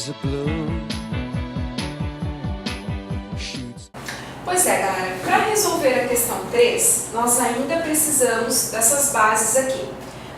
skies are blue. Pois é, galera, para resolver a questão 3, nós ainda precisamos dessas bases aqui.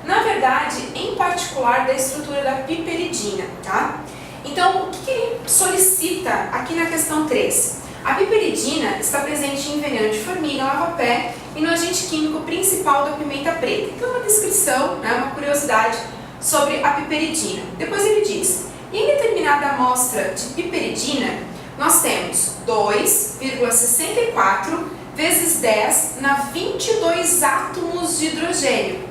Na verdade, em particular da estrutura da piperidina, tá? Então, o que ele solicita aqui na questão 3? A piperidina está presente em veneno de formiga, lava-pé e no agente químico principal da pimenta preta. Então, uma descrição, né, uma curiosidade sobre a piperidina. Depois ele diz, em determinada amostra de piperidina, nós temos 2,64 vezes 10 na 22 átomos de hidrogênio.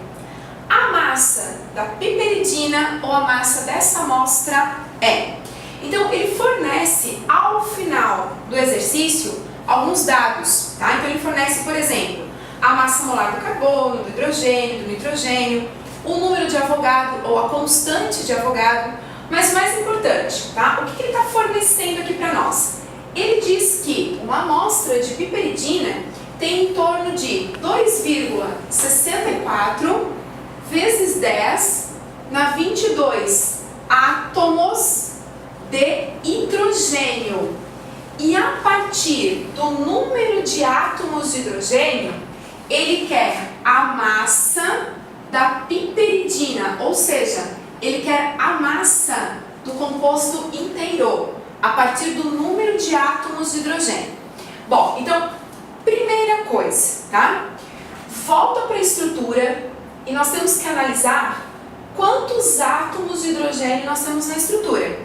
A massa da piperidina ou a massa dessa amostra é. Então, ele fornece ao final do exercício alguns dados, tá? Então, ele fornece, por exemplo, a massa molar do carbono, do hidrogênio, do nitrogênio, o número de Avogadro ou a constante de Avogadro, mas o mais importante, tá? O que ele está fornecendo aqui para nós? Ele diz que uma amostra de piperidina tem em torno de 2,64 vezes 10 na 22 átomos de hidrogênio. E a partir do número de átomos de hidrogênio, ele quer a massa da piperidina, ou seja, ele quer a massa do composto inteiro, a partir do número de átomos de hidrogênio. Bom, então, primeira coisa, tá? Volta para a estrutura e nós temos que analisar quantos átomos de hidrogênio nós temos na estrutura.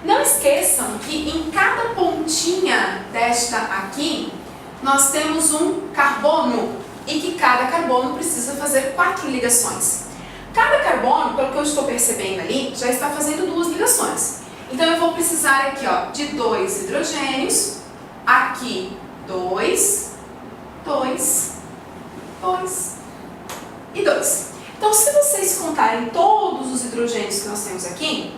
Não esqueçam que em cada pontinha desta aqui, nós temos um carbono e que cada carbono precisa fazer 4 ligações. Cada carbono, pelo que eu estou percebendo ali, já está fazendo 2 ligações. Então, eu vou precisar aqui, ó, de 2 hidrogênios, aqui 2, 2, 2 e 2. Então, se vocês contarem todos os hidrogênios que nós temos aqui,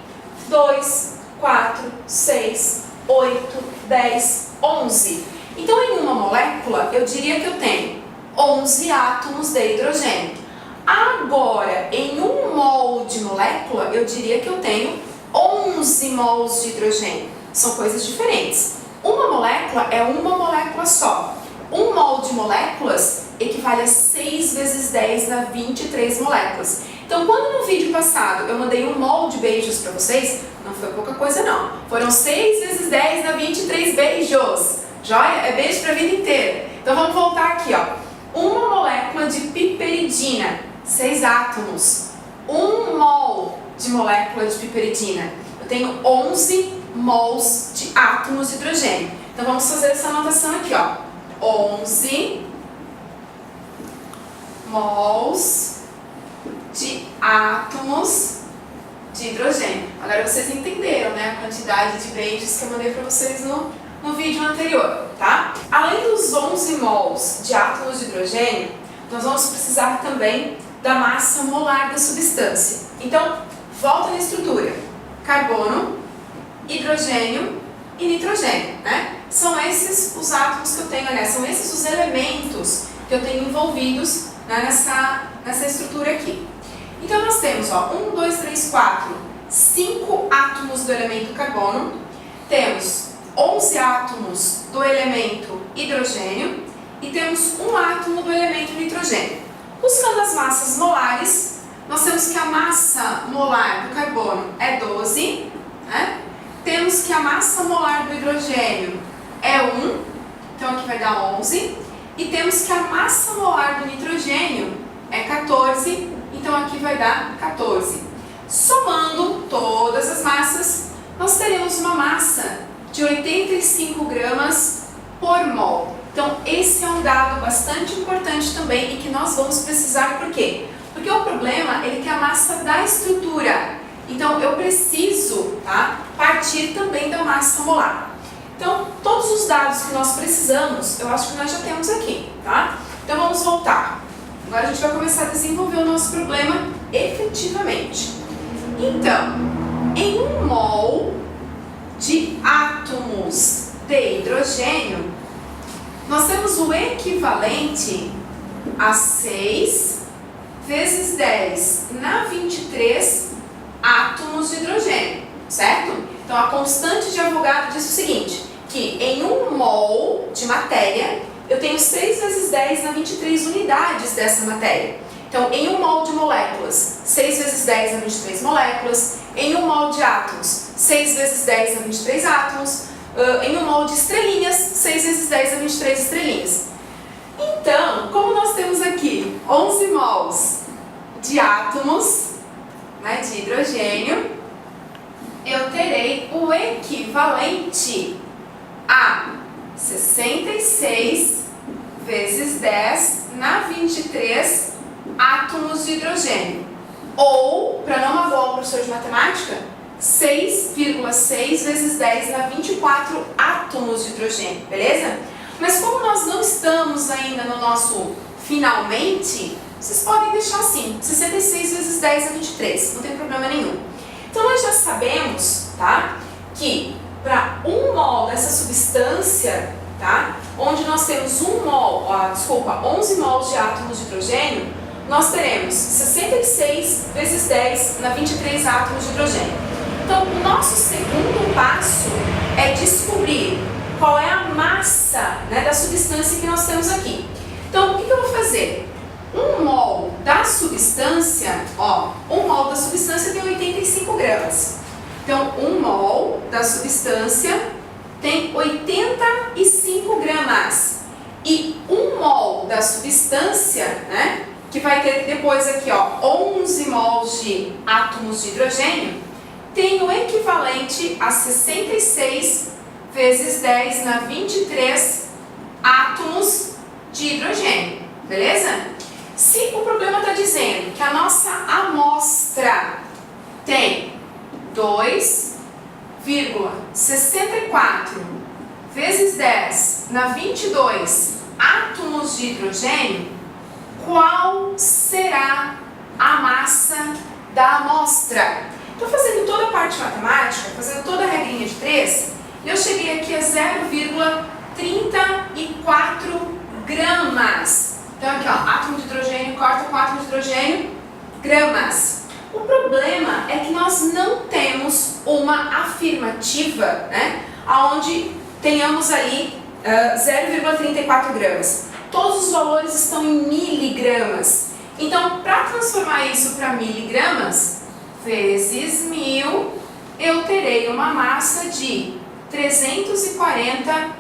2, 4, 6, 8, 10, 11. Então, em uma molécula, eu diria que eu tenho 11 átomos de hidrogênio. Agora, em 1 mol de molécula, eu diria que eu tenho 11 mols de hidrogênio. São coisas diferentes. Uma molécula é uma molécula só. 1 mol de moléculas equivale a 6 vezes 10 na 23 moléculas. Então, quando no vídeo passado eu mandei 1 mol de beijos para vocês, não foi pouca coisa não. Foram 6 vezes 10 na 23 beijos. Joia? É beijo para a vida inteira. Então, vamos voltar aqui, ó. Uma molécula de piperidina, 6 átomos. 1 mol de molécula de piperidina. Eu tenho 11 mols de átomos de hidrogênio. Então, vamos fazer essa anotação aqui, ó. 11 mols de átomos de hidrogênio. Agora vocês entenderam, né, a quantidade de beijos que eu mandei para vocês no vídeo anterior, tá? Além dos 11 mols de átomos de hidrogênio, nós vamos precisar também da massa molar da substância. Então, volta na estrutura. Carbono, hidrogênio e nitrogênio, né? São esses os átomos que eu tenho, né? São esses os elementos que eu tenho envolvidos, né, nessa estrutura aqui. Então, nós temos, ó, 1, 2, 3, 4, 5 átomos do elemento carbono, temos 11 átomos do elemento hidrogênio e temos 1 átomo do elemento nitrogênio. Buscando as massas molares, nós temos que a massa molar do carbono é 12, né? Temos que a massa molar do hidrogênio é 1, então aqui vai dar 11, e temos que a massa molar do nitrogênio é 14, então aqui vai dar 14. Somando todas as massas, nós teremos uma massa de 85 gramas por mol. Então, esse é um dado bastante importante também e que nós vamos precisar, por quê? Porque o problema, ele quer a massa da estrutura. Então, eu preciso, tá, partir também da massa molar. Então, todos os dados que nós precisamos, eu acho que nós já temos aqui, tá? Então, vamos voltar. Agora a gente vai começar a desenvolver o nosso problema efetivamente. Então, em 1 mol de átomos de hidrogênio, nós temos o equivalente a 6 vezes 10 na 23 átomos de hidrogênio, certo? Então, a constante de Avogadro diz o seguinte, que em 1 mol de matéria, eu tenho 6 vezes 10 na 23 unidades dessa matéria. Então, em 1 mol de moléculas, 6 vezes 10 na 23 moléculas. Em 1 mol de átomos, 6 vezes 10 na 23 átomos. Em 1 mol de estrelinhas, 6 vezes 10 na 23 estrelinhas. Então, como nós temos aqui 11 mols de átomos, né, de hidrogênio, eu terei o equivalente a 66 vezes 10 na 23 átomos de hidrogênio. Ou, para não magoar o professor de matemática, 6,6 vezes 10 na 24 átomos de hidrogênio, beleza? Mas como nós não estamos ainda no nosso finalmente, vocês podem deixar assim, 66 vezes 10 na 23, não tem problema nenhum. Então nós já sabemos, tá, que para 1 mol dessa substância, tá, onde nós temos 11 mols de átomos de hidrogênio, nós teremos 66 vezes 10 na 23 átomos de hidrogênio. Então, o nosso segundo passo é descobrir qual é a massa, né, da substância que nós temos aqui. Então, o que eu vou fazer? 1 mol da substância, 1 mol da substância tem 85 gramas. Então, 1 mol da substância tem 85 gramas. E 1 mol da substância, né, que vai ter depois aqui, 11 mols de átomos de hidrogênio, tem o equivalente a 66 vezes 10 na 23 átomos de hidrogênio, beleza? Se o problema está dizendo que a nossa amostra tem 2,64 vezes 10 na 22 átomos de hidrogênio, qual será a massa da amostra? Estou fazendo toda a parte matemática, fazendo toda a regrinha de 3, e eu cheguei aqui a 0,34 gramas. Então aqui, átomo de hidrogênio corta com átomo de hidrogênio, gramas. O problema é que nós não temos uma afirmativa, né, onde tenhamos ali 0,34 gramas. Todos os valores estão em miligramas. Então, para transformar isso para miligramas, vezes 1000, eu terei uma massa de 340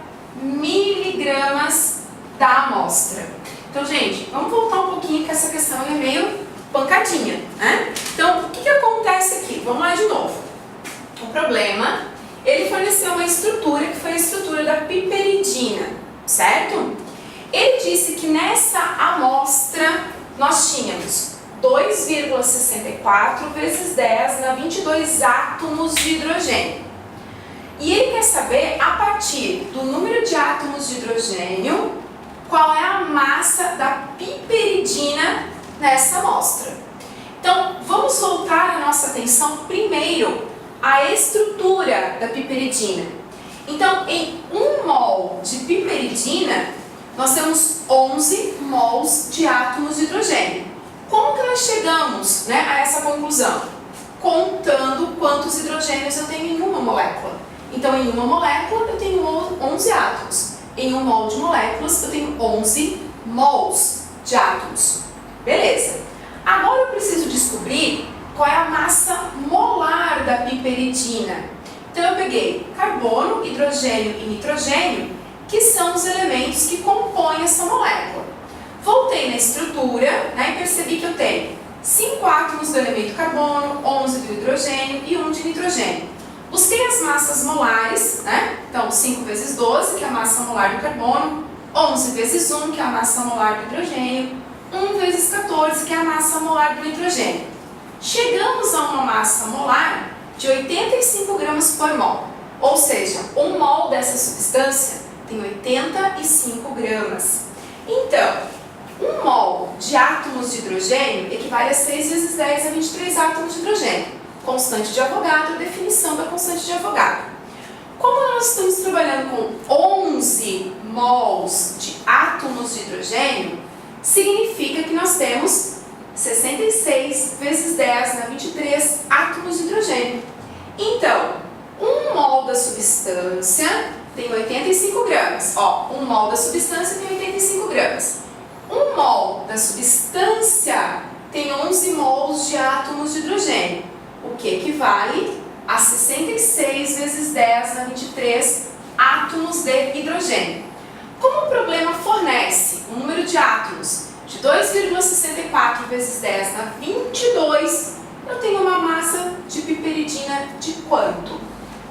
miligramas da amostra. Então, gente, vamos voltar um pouquinho, que essa questão é meio pancadinha, né? Então, o que acontece aqui? Vamos lá de novo. O problema, ele forneceu uma estrutura que foi a estrutura da piperidina, certo? Ele disse que nessa amostra nós tínhamos 2,64 vezes 10 na 22 átomos de hidrogênio. E ele quer saber, a partir do número de átomos de hidrogênio, qual é a massa da piperidina nessa amostra. Então, vamos voltar a nossa atenção primeiro à estrutura da piperidina. Então, em 1 mol de piperidina, nós temos 11 mols de átomos de hidrogênio. Como que nós chegamos, né, a essa conclusão? Contando quantos hidrogênios eu tenho em uma molécula. Então, em uma molécula, eu tenho 11 átomos. Em 1 mol de moléculas, eu tenho 11 mols de átomos. Beleza. Agora eu preciso descobrir qual é a massa molar da piperidina. Então, eu peguei carbono, hidrogênio e nitrogênio, que são os elementos que compõem essa molécula. Voltei na estrutura, né, e percebi que eu tenho 5 átomos do elemento carbono, 11 do hidrogênio e 1 de nitrogênio. Busquei as massas molares, né? Então 5 vezes 12, que é a massa molar do carbono, 11 vezes 1, que é a massa molar do hidrogênio, 1 vezes 14, que é a massa molar do nitrogênio. Chegamos a uma massa molar de 85 gramas por mol, ou seja, 1 mol dessa substância tem 85 gramas. Então, 1 mol de átomos de hidrogênio equivale a 6 vezes 10 a 23 átomos de hidrogênio. Constante de Avogadro, definição da constante de Avogadro. Como nós estamos trabalhando com 11 mols de átomos de hidrogênio, significa que nós temos 66 vezes 10 na 23 átomos de hidrogênio. Então, 1 mol da substância tem 85 gramas. Ó, 1 mol da substância tem 85 gramas. 1 mol da substância tem 11 mols de átomos de hidrogênio, o que equivale a 66 vezes 10 na 23 átomos de hidrogênio. Como o problema fornece um número de átomos de 2,64 vezes 10 na 22, eu tenho uma massa de piperidina de quanto?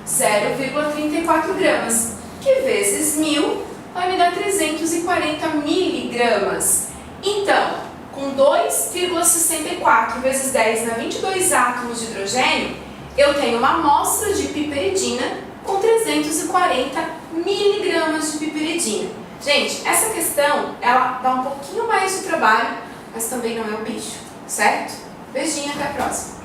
0,34 gramas, que vezes 1000 vai me dar 340 miligramas. Então, com 2,64 vezes 10 na 22 átomos de hidrogênio, eu tenho uma amostra de piperidina com 340 miligramas de piperidina. Gente, essa questão, ela dá um pouquinho mais de trabalho, mas também não é um bicho, certo? Beijinho, até a próxima!